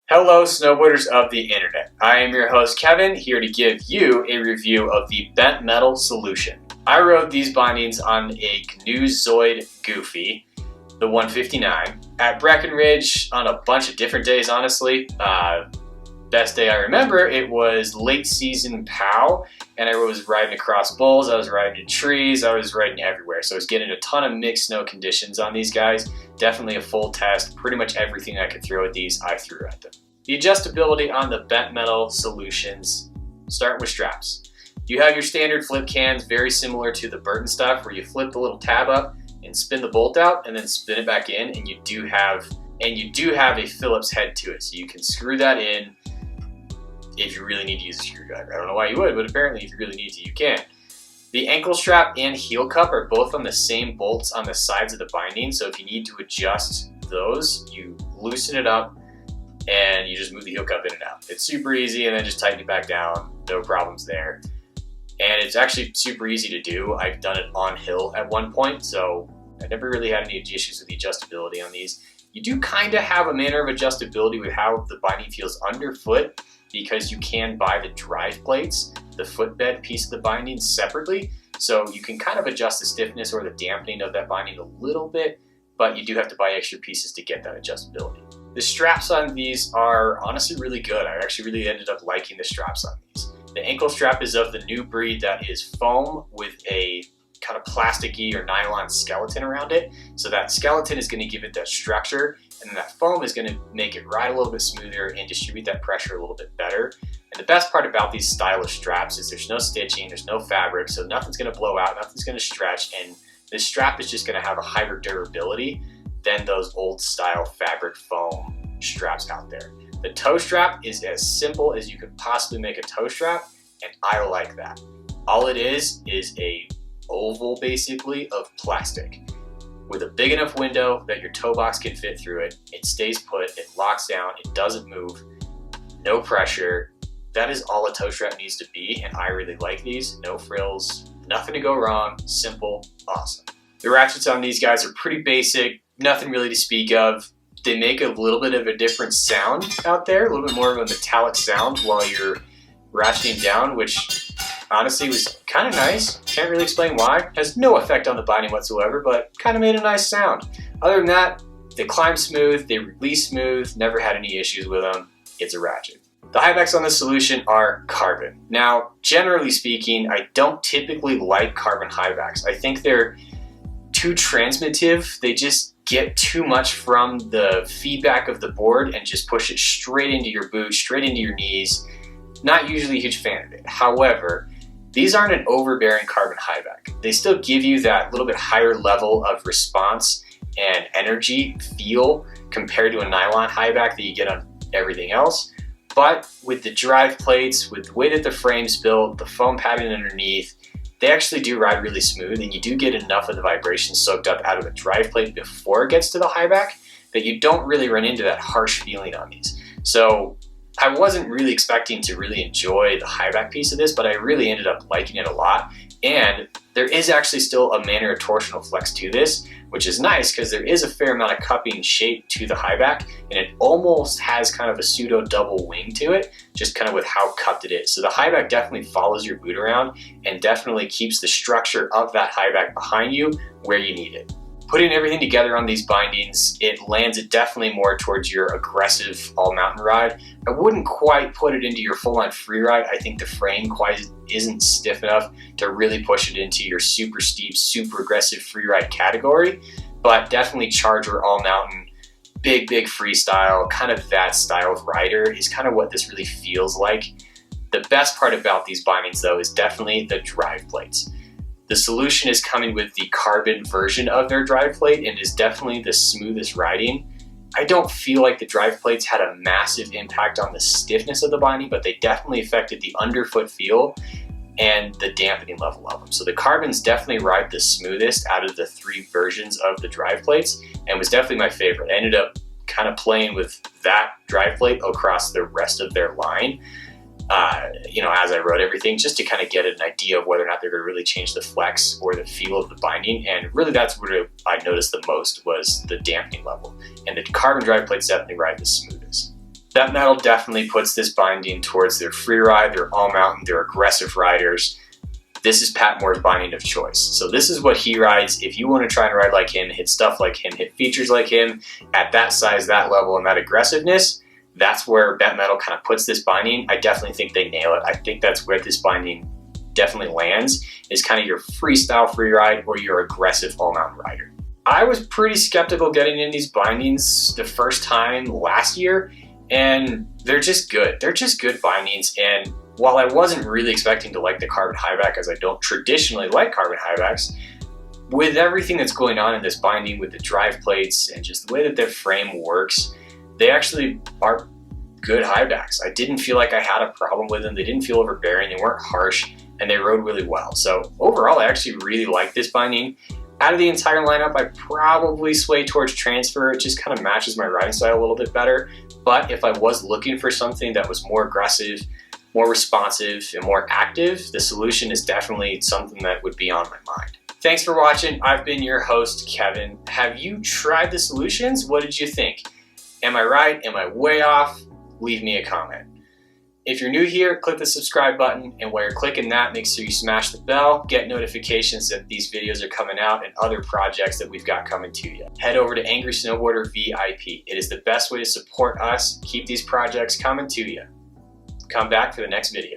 Hello, snowboarders of the internet. I am your host, Kevin, here to give you a review of the bent metal solution. I rode these bindings on a GNU Zoid Goofy, the 159, at Breckenridge on a bunch of different days, honestly. Best day I remember, it was late season POW, and I was riding across bowls, I was riding in trees, I was riding everywhere. So I was getting a ton of mixed snow conditions on these guys. Definitely a full test. Pretty much everything I could throw at these, I threw at them. The adjustability on the bent metal solutions, start with straps. You have your standard flip cans, very similar to the Burton stuff, where you flip the little tab up and spin the bolt out and then spin it back in, and you do have a Phillips head to it. So you can screw that in if you really need to use a screwdriver. I don't know why you would, but apparently if you really need to, you can. The ankle strap and heel cup are both on the same bolts on the sides of the binding, so if you need to adjust those, you loosen it up and you just move the heel cup in and out. It's super easy, and then just tighten it back down, no problems there. And it's actually super easy to do. I've done it on hill at one point, so I never really had any issues with the adjustability on these. You do kind of have a manner of adjustability with how the binding feels underfoot, because you can buy the drive plates, the footbed piece of the binding, separately. So you can kind of adjust the stiffness or the dampening of that binding a little bit, but you do have to buy extra pieces to get that adjustability. The straps on these are honestly really good. I actually really ended up liking the straps on these. The ankle strap is of the new breed that is foam with a kind of plasticky or nylon skeleton around it. So that skeleton is going to give it that structure, and then that foam is going to make it ride a little bit smoother and distribute that pressure a little bit better. And the best part about these stylish straps is there's no stitching, there's no fabric, so nothing's going to blow out, nothing's going to stretch, and this strap is just going to have a higher durability than those old style fabric foam straps out there. The toe strap is as simple as you could possibly make a toe strap, and I like that. All it is a oval basically of plastic with a big enough window that your toe box can fit through it. It stays put, it locks down, it doesn't move, no pressure. That is all a toe strap needs to be, and I really like these. No frills, nothing to go wrong, simple, awesome. The ratchets on these guys are pretty basic, nothing really to speak of. They make a little bit of a different sound out there, a little bit more of a metallic sound while you're ratcheting down, which honestly was kind of nice. Can't really explain why. Has no effect on the binding whatsoever, but kind of made a nice sound. Other than that, they climb smooth, they release smooth, never had any issues with them. It's a ratchet. The Highbacks on this solution are carbon. Now, generally speaking, I don't typically like carbon Highbacks. I think they're too transmittive. They just get too much from the feedback of the board and just push it straight into your boot, straight into your knees. Not usually a huge fan of it. However, these aren't an overbearing carbon Highback. They still give you that little bit higher level of response and energy feel compared to a nylon Highback that you get on everything else. But with the drive plates, with the way that the frame's built, the foam padding underneath, they actually do ride really smooth, and you do get enough of the vibration soaked up out of the drive plate before it gets to the Highback that you don't really run into that harsh feeling on these. So I wasn't really expecting to really enjoy the Highback piece of this, but I really ended up liking it a lot. And there is actually still a manner of torsional flex to this, which is nice because there is a fair amount of cupping shape to the Highback, and it almost has kind of a pseudo double wing to it, just kind of with how cupped it is. So the Highback definitely follows your boot around and definitely keeps the structure of that Highback behind you where you need it. Putting everything together on these bindings, it lands it definitely more towards your aggressive all mountain ride. I wouldn't quite put it into your full-on free ride. I think the frame quite isn't stiff enough to really push it into your super steep, super aggressive free ride category, but definitely charger all mountain, big freestyle, kind of that style of rider is kind of what this really feels like. The best part about these bindings though is definitely the drive plates. The solution is coming with the carbon version of their drive plate and is definitely the smoothest riding. I don't feel like the drive plates had a massive impact on the stiffness of the binding, but they definitely affected the underfoot feel and the dampening level of them. So the carbons definitely ride the smoothest out of the three versions of the drive plates, and was definitely my favorite. I ended up kind of playing with that drive plate across the rest of their line. As I wrote everything, just to kind of get an idea of whether or not they're going to really change the flex or the feel of the binding. And really that's what I noticed the most was the dampening level. And the carbon drive plates definitely ride the smoothest. Bent Metal definitely puts this binding towards their free ride, their all mountain, their aggressive riders. This is Pat Moore's binding of choice. So this is what he rides. If you want to try and ride like him, hit stuff like him, hit features like him, at that size, that level, and that aggressiveness, that's where Bent Metal kind of puts this binding. I definitely think they nail it. I think that's where this binding definitely lands, is kind of your freestyle free ride or your aggressive all mountain rider. I was pretty skeptical getting in these bindings the first time last year, and they're just good. They're just good bindings, and while I wasn't really expecting to like the carbon Highback, as I don't traditionally like carbon Highbacks, with everything that's going on in this binding with the drive plates and just the way that their frame works, they actually are good Highbacks. I didn't feel like I had a problem with them. They didn't feel overbearing, they weren't harsh, and they rode really well. So overall, I actually really like this binding. Out of the entire lineup, I probably sway towards Transfer. It just kind of matches my riding style a little bit better. But if I was looking for something that was more aggressive, more responsive, and more active, the Solution is definitely something that would be on my mind. Thanks for watching. I've been your host, Kevin. Have you tried the Solutions? What did you think? Am I right? Am I way off? Leave me a comment. If you're new here, click the subscribe button, and while you're clicking that, make sure you smash the bell, get notifications that these videos are coming out and other projects that we've got coming to you. Head over to Angry Snowboarder VIP. It is the best way to support us, keep these projects coming to you. Come back for the next video.